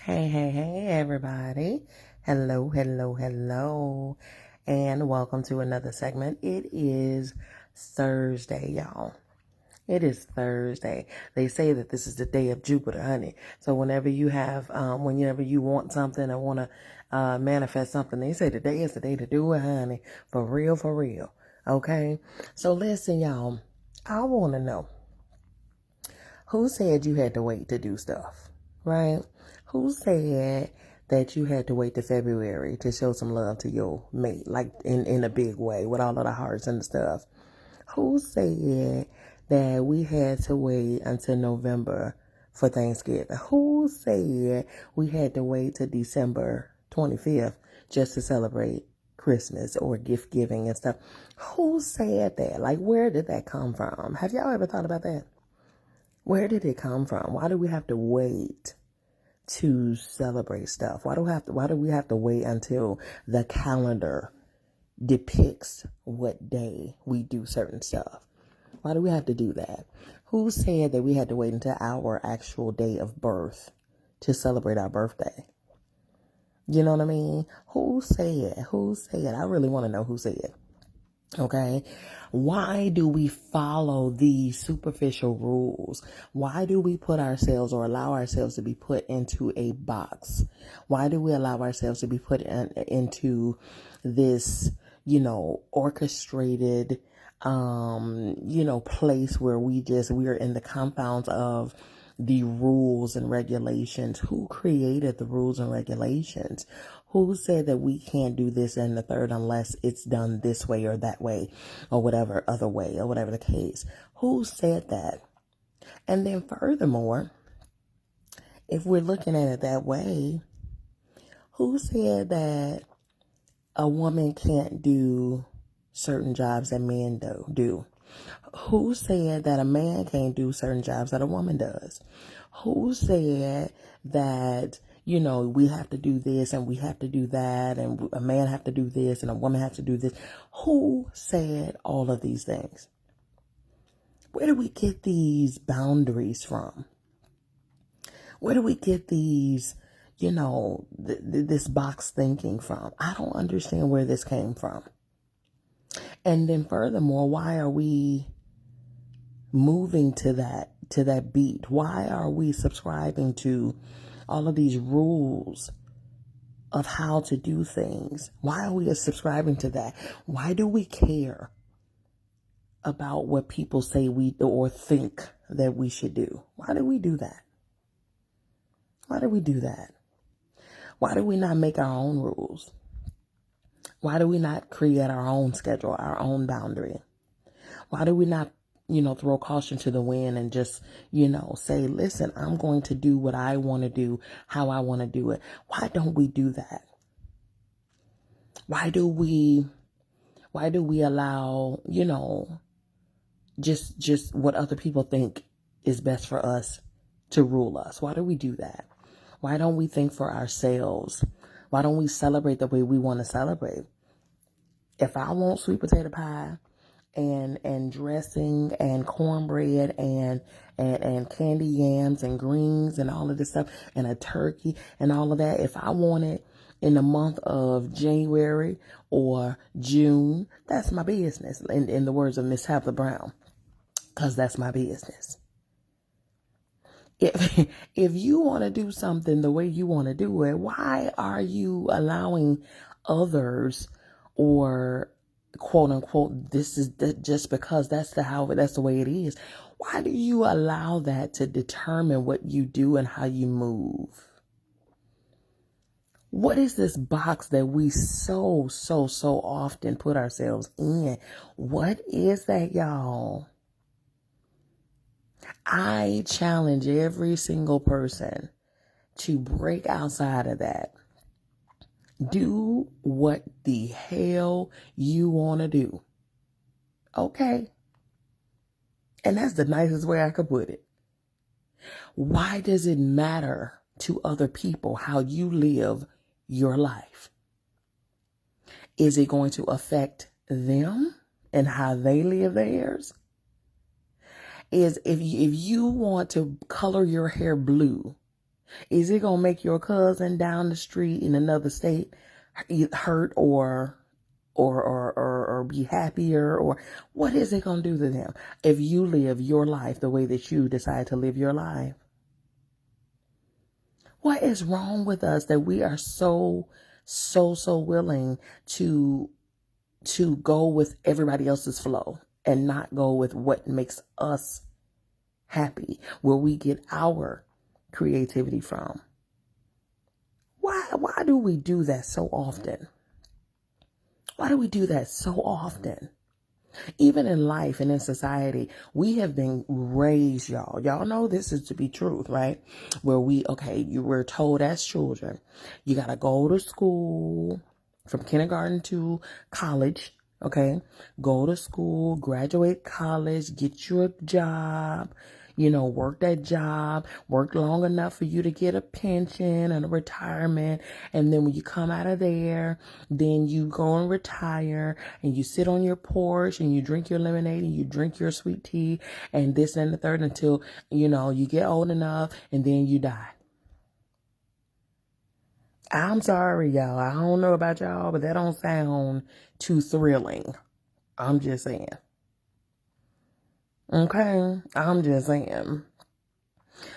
Hey, hey, hey, everybody. Hello, hello, hello. And welcome to another segment. It is Thursday, y'all. It is Thursday. They say that this is the day of Jupiter, honey. So whenever you have, whenever you want something or want to manifest something, they say today is the day to do it, honey. For real, for real. Okay? So listen, y'all. I want to know, who said you had to wait to do stuff, right? Who said that you had to wait to February to show some love to your mate, like in a big way with all of the hearts and stuff? Who said that we had to wait until November for Thanksgiving? Who said we had to wait till December 25th just to celebrate Christmas or gift giving and stuff? Who said that? Like, where did that come from? Have y'all ever thought about that? Where did it come from? Why do we have to wait to celebrate stuff? Why do we have to wait until the calendar depicts what day we do certain stuff? Why do we have to do that? Who said that we had to wait until our actual day of birth to celebrate our birthday? You know what I mean? Who said? Who said? I really want to know who said. Okay. Why do we follow these superficial rules? Why do we put ourselves or allow ourselves to be put into a box? Why do we allow ourselves to be put into this, orchestrated, place where we're in the confines of the rules and regulations? Who created the rules and regulations? Who said that we can't do this and the third unless it's done this way or that way or whatever other way or whatever the case? Who said that? And then furthermore, if we're looking at it that way, who said that a woman can't do certain jobs that men do? Who said that a man can't do certain jobs that a woman does? Who said that, we have to do this and we have to do that and a man have to do this and a woman has to do this? Who said all of these things? Where do we get these boundaries from? Where do we get these, this box thinking from? I don't understand where this came from. And then furthermore, why are we moving to that beat? Why are we subscribing to all of these rules of how to do things? Why are we subscribing to that? Why do we care about what people say we or think that we should do? Why do we do that? Why do we do that? Why do we not make our own rules? Why do we not create our own schedule, our own boundary? Why do we not throw caution to the wind and just, say, listen, I'm going to do what I want to do, how I want to do it? Why don't we do that? Why do we allow, just what other people think is best for us to rule us? Why do we do that? Why don't we think for ourselves? Why don't we celebrate the way we want to celebrate? If I want sweet potato pie and dressing and cornbread and candy yams and greens and all of this stuff and a turkey and all of that, if I want it in the month of January or June, that's my business. In the words of Miss Heather Brown, because that's my business. If you want to do something the way you want to do it, why are you allowing others, or quote unquote, this is just because that's the way it is? Why do you allow that to determine what you do and how you move? What is this box that we so often put ourselves in? What is that, y'all? I challenge every single person to break outside of that. Do what the hell you want to do. Okay? And that's the nicest way I could put it. Why does it matter to other people how you live your life? Is it going to affect them and how they live theirs? Is if you want to color your hair blue, Is it going to make your cousin down the street in another state hurt or be happier? Or what is it going to do to them if you live your life the way that you decide to live your life? What is wrong with us that we are so willing to go with everybody else's flow and not go with what makes us happy, where we get our creativity from? Why do we do that so often? Why do we do that so often? Even in life and in society, we have been raised, y'all. Y'all know this is to be truth, right? Where you were told as children, you got to go to school from kindergarten to college, okay? Go to school, graduate college, get you a job, work that job, work long enough for you to get a pension and a retirement. And then when you come out of there, then you go and retire and you sit on your porch and you drink your lemonade and you drink your sweet tea and this and the third until, you get old enough and then you die. I'm sorry, y'all. I don't know about y'all, but that don't sound too thrilling. I'm just saying. Okay, I'm just saying.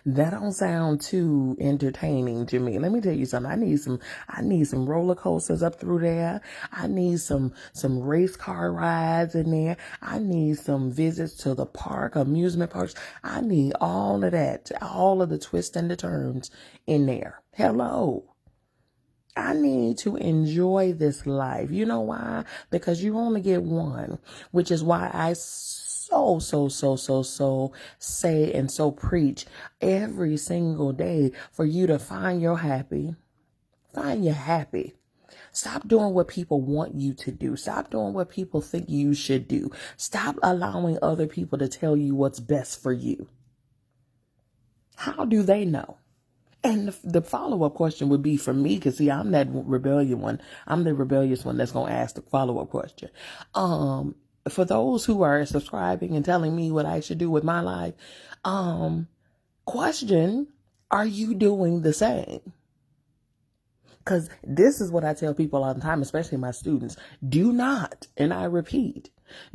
That don't sound too entertaining to me. Let me tell you something. I need some roller coasters up through there. I need some race car rides in there. I need some visits to the park, amusement parks. I need all of that, all of the twists and the turns in there. Hello. I need to enjoy this life. You know why? Because you only get one, which is why I so say and so preach every single day for you to find your happy. Find your happy. Stop doing what people want you to do. Stop doing what people think you should do. Stop allowing other people to tell you what's best for you. How do they know? And the follow-up question would be for me, because see, I'm that rebellious one. I'm the rebellious one that's going to ask the follow-up question. For those who are subscribing and telling me what I should do with my life, question, are you doing the same? Because this is what I tell people all the time, especially my students. Do not, and I repeat,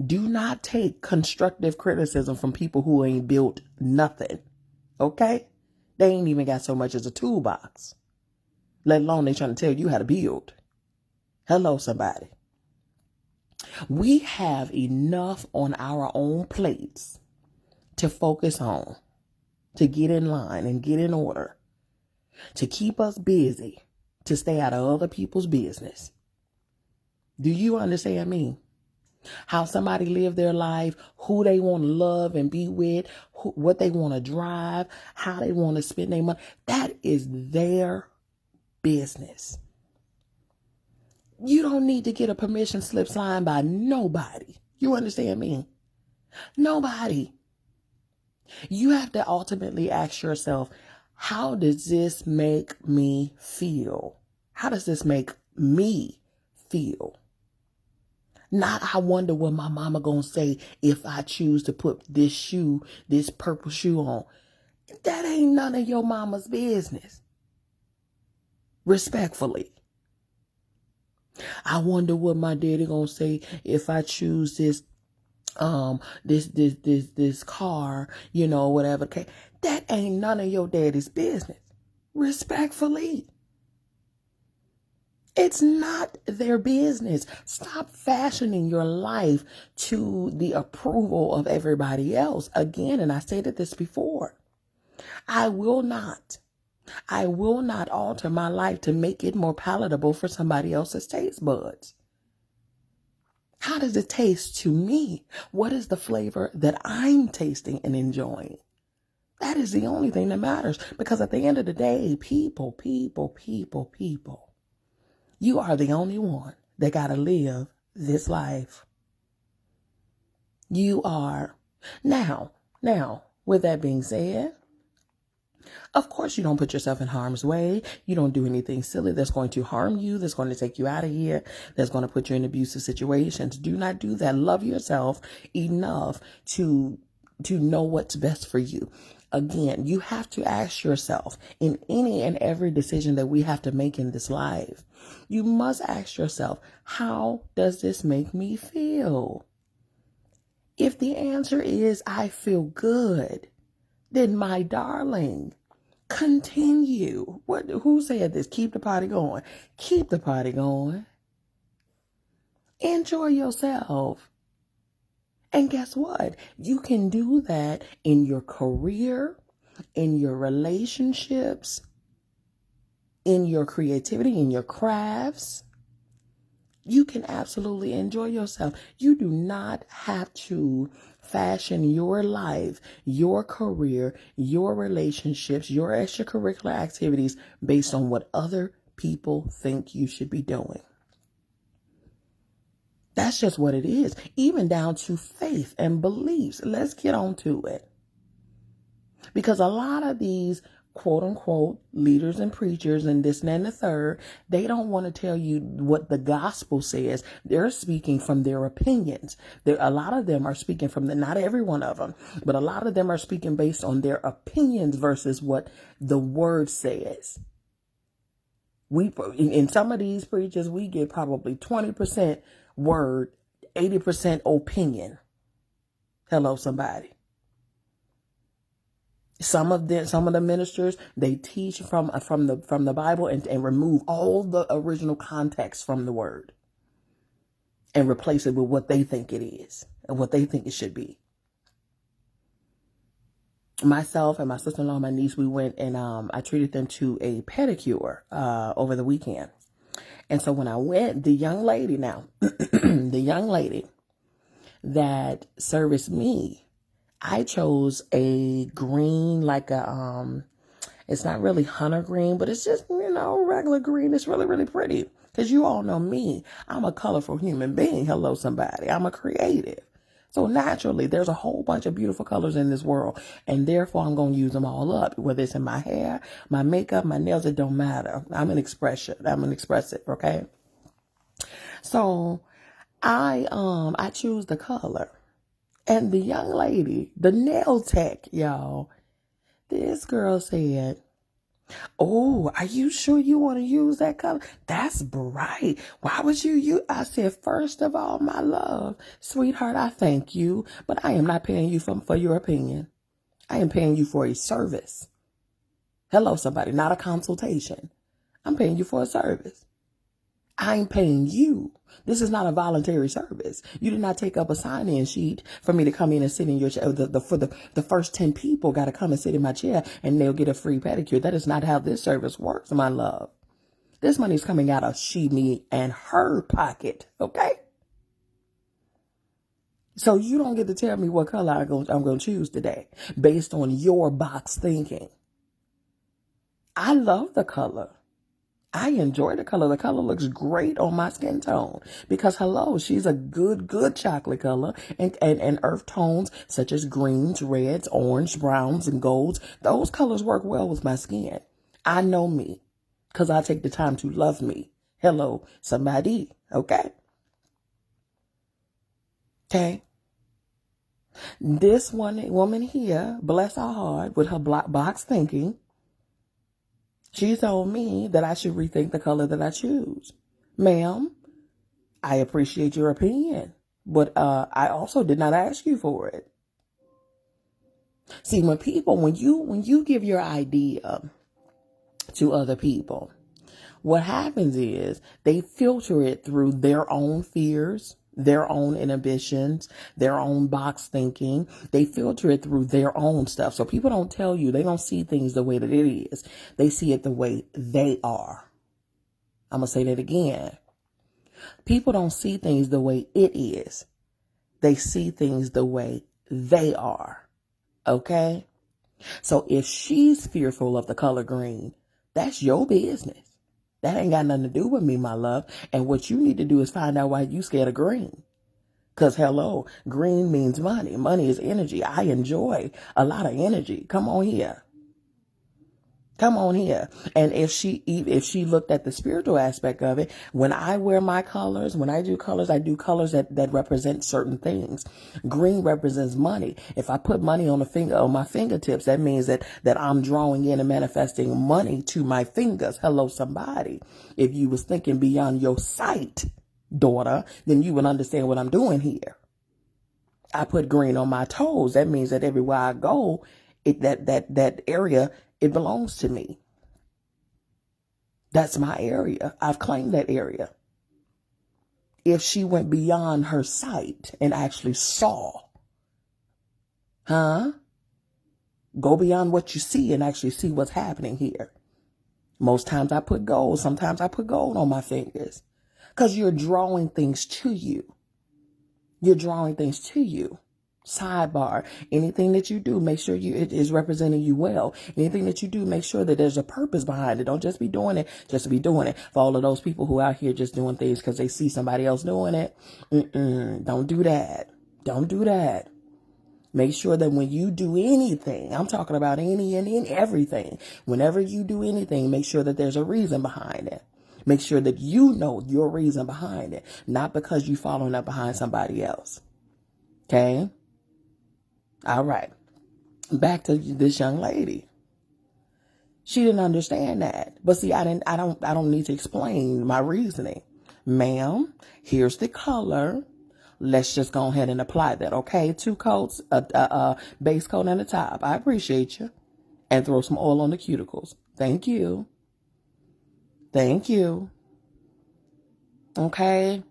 do not take constructive criticism from people who ain't built nothing. Okay? They ain't even got so much as a toolbox, let alone they trying to tell you how to build. Hello, somebody. We have enough on our own plates to focus on, to get in line and get in order, to keep us busy, to stay out of other people's business. Do you understand me? How somebody live their life, who they want to love and be with, what they want to drive, how they want to spend their money. That is their business. You don't need to get a permission slip signed by nobody. You understand me? Nobody. You have to ultimately ask yourself, how does this make me feel? How does this make me feel? Not, I wonder what my mama gonna say if I choose to put this purple shoe on. That ain't none of your mama's business. Respectfully. I wonder what my daddy gonna say if I choose this car, whatever. Okay. That ain't none of your daddy's business. Respectfully. It's not their business. Stop fashioning your life to the approval of everybody else. Again, and I stated this before, I will not alter my life to make it more palatable for somebody else's taste buds. How does it taste to me? What is the flavor that I'm tasting and enjoying? That is the only thing that matters. Because at the end of the day, people, you are the only one that got to live this life. You are. Now, with that being said, of course you don't put yourself in harm's way. You don't do anything silly that's going to harm you, that's going to take you out of here, that's going to put you in abusive situations. Do not do that. Love yourself enough to know what's best for you. Again, you have to ask yourself in any and every decision that we have to make in this life, you must ask yourself, how does this make me feel? If the answer is, I feel good, then my darling, continue. Who said this? Keep the party going. Keep the party going. Enjoy yourself. And guess what? You can do that in your career, in your relationships, in your creativity, in your crafts. You can absolutely enjoy yourself. You do not have to fashion your life, your career, your relationships, your extracurricular activities based on what other people think you should be doing. That's just what it is, even down to faith and beliefs. Let's get on to it. Because a lot of these quote unquote leaders and preachers and this and the third, they don't want to tell you what the gospel says. They're speaking from their opinions. A lot of them are speaking from not every one of them, but a lot of them are speaking based on their opinions versus what the word says. In some of these preachers, we get probably 20% word, 80% opinion. Hello, somebody. Some of the ministers, they teach from the Bible and remove all the original context from the word and replace it with what they think it is and what they think it should be. Myself and my sister-in-law and my niece, we went and I treated them to a pedicure over the weekend. And so when I went, the young lady that serviced me, I chose a green, like it's not really hunter green, but it's just, regular green. It's really, really pretty. Because you all know me. I'm a colorful human being. Hello, somebody. I'm a creative. So naturally, there's a whole bunch of beautiful colors in this world. And therefore, I'm going to use them all up. Whether it's in my hair, my makeup, my nails, it don't matter. I'm an expression. I'm an expressive, okay? So I choose the color. And the young lady, the nail tech, y'all, this girl said, "Oh, are you sure you want to use that color? That's bright. Why would you use?" I said, "First of all, my love, sweetheart, I thank you, but I am not paying you for your opinion. I am paying you for a service. Hello, somebody, not a consultation. I'm paying you for a service. I'm paying you. This is not a voluntary service. You did not take up a sign-in sheet for me to come in and sit in your chair. The first 10 people got to come and sit in my chair and they'll get a free pedicure. That is not how this service works, my love. This money's coming out of she, me, and her pocket, okay? So you don't get to tell me what color I'm going to choose today based on your box thinking. I love the color. I enjoy the color. The color looks great on my skin tone because, hello, she's a good chocolate color and earth tones such as greens, reds, orange, browns, and golds. Those colors work well with my skin. I know me because I take the time to love me. Hello, somebody. Okay. Okay. This woman here, bless her heart with her black box thinking, she told me that I should rethink the color that I choose. Ma'am, I appreciate your opinion, but I also did not ask you for it. See, when you give your idea to other people, what happens is they filter it through their own fears, their own inhibitions, their own box thinking. They filter it through their own stuff. So people don't tell you, they don't see things the way that it is. They see it the way they are. I'm going to say that again. People don't see things the way it is. They see things the way they are. Okay? So if she's fearful of the color green, that's your business. That ain't got nothing to do with me, my love. And what you need to do is find out why you scared of green. Because, hello, green means money. Money is energy. I enjoy a lot of energy. Come on here. Come on here. And if she looked at the spiritual aspect of it, when I wear my colors, when I do colors that represent certain things. Green represents money. If I put money on my fingertips, that means that I'm drawing in and manifesting money to my fingers. Hello, somebody. If you was thinking beyond your sight, daughter, then you would understand what I'm doing here. I put green on my toes. That means that everywhere I go, that area, it belongs to me. That's my area. I've claimed that area. If she went beyond her sight and actually saw, go beyond what you see and actually see what's happening here. Most times I put gold. Sometimes I put gold on my fingers because you're drawing things to you. You're drawing things to you. Sidebar, anything that you do, make sure it is representing you well. Anything that you do, make sure that there's a purpose behind it. Don't just be doing it just to be doing it. For all of those people who are out here just doing things because they see somebody else doing it, don't do that. Don't do that. Make sure that when you do anything, I'm talking about any and everything, whenever you do anything, make sure that there's a reason behind it. Make sure that you know your reason behind it, not because you're following up behind somebody else. Okay? All right. Back to this young lady. She didn't understand that. But see, I don't need to explain my reasoning. Ma'am, here's the color. Let's just go ahead and apply that, okay? 2 coats, a base coat and a top. I appreciate you. And throw some oil on the cuticles. Thank you. Thank you. Okay?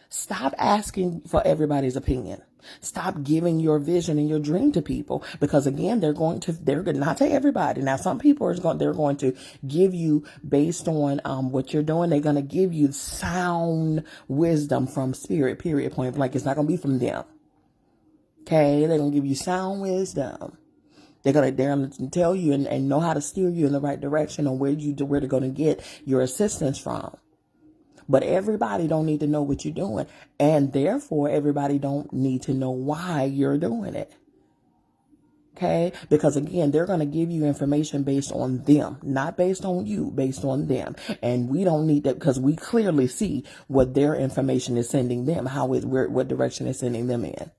Stop asking for everybody's opinion. Stop giving your vision and your dream to people because again, they're not to everybody. Now, some people they're going to give you based on what you're doing. They're going to give you sound wisdom from spirit, period, point blank. It's not going to be from them. Okay. They're going to give you sound wisdom. They're going to tell you and know how to steer you in the right direction on where they're going to get your assistance from. But everybody don't need to know what you're doing. And therefore, everybody don't need to know why you're doing it. Okay? Because again, they're going to give you information based on them, not based on you, based on them. And we don't need that because we clearly see what their information is sending them, what direction it's sending them in.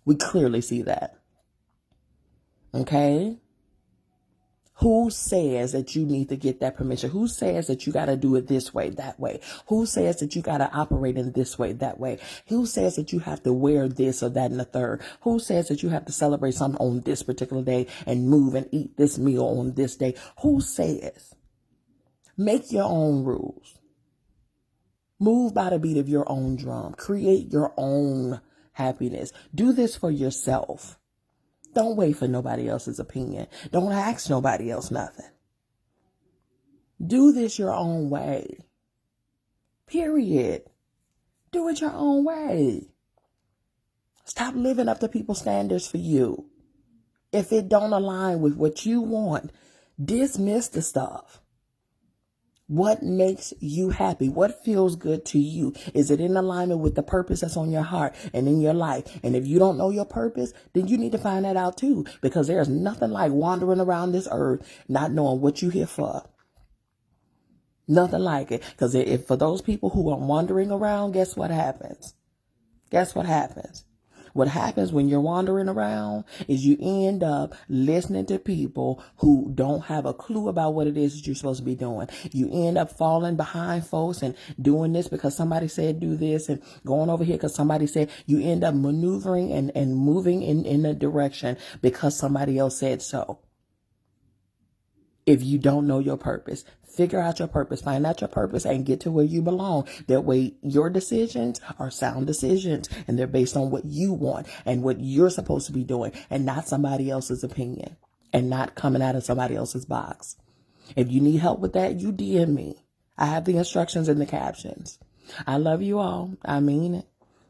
We clearly see that. Okay? Who says that you need to get that permission? Who says that you got to do it this way, that way? Who says that you got to operate in this way, that way? Who says that you have to wear this or that and the third? Who says that you have to celebrate something on this particular day and move and eat this meal on this day? Who says? Make your own rules. Move by the beat of your own drum. Create your own happiness. Do this for yourself. Don't wait for nobody else's opinion. Don't ask nobody else nothing. Do this your own way. Period. Do it your own way. Stop living up to people's standards for you. If it don't align with what you want, dismiss the stuff. What makes you happy? What feels good to you? Is it in alignment with the purpose that's on your heart and in your life? And if you don't know your purpose, then you need to find that out too, because there's nothing like wandering around this earth, not knowing what you're here for. Nothing like it. Because if for those people who are wandering around, guess what happens? Guess what happens? What happens when you're wandering around is you end up listening to people who don't have a clue about what it is that you're supposed to be doing. You end up falling behind folks and doing this because somebody said do this and going over here because somebody said. You end up maneuvering and moving in a direction because somebody else said so. If you don't know your purpose, figure out your purpose, find out your purpose, and get to where you belong. That way your decisions are sound decisions, and they're based on what you want and what you're supposed to be doing, and not somebody else's opinion, and not coming out of somebody else's box. If you need help with that, you DM me. I have the instructions in the captions. I love you all. I mean it.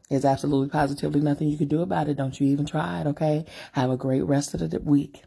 There's absolutely positively nothing you can do about it. Don't you even try it, okay? Have a great rest of the week.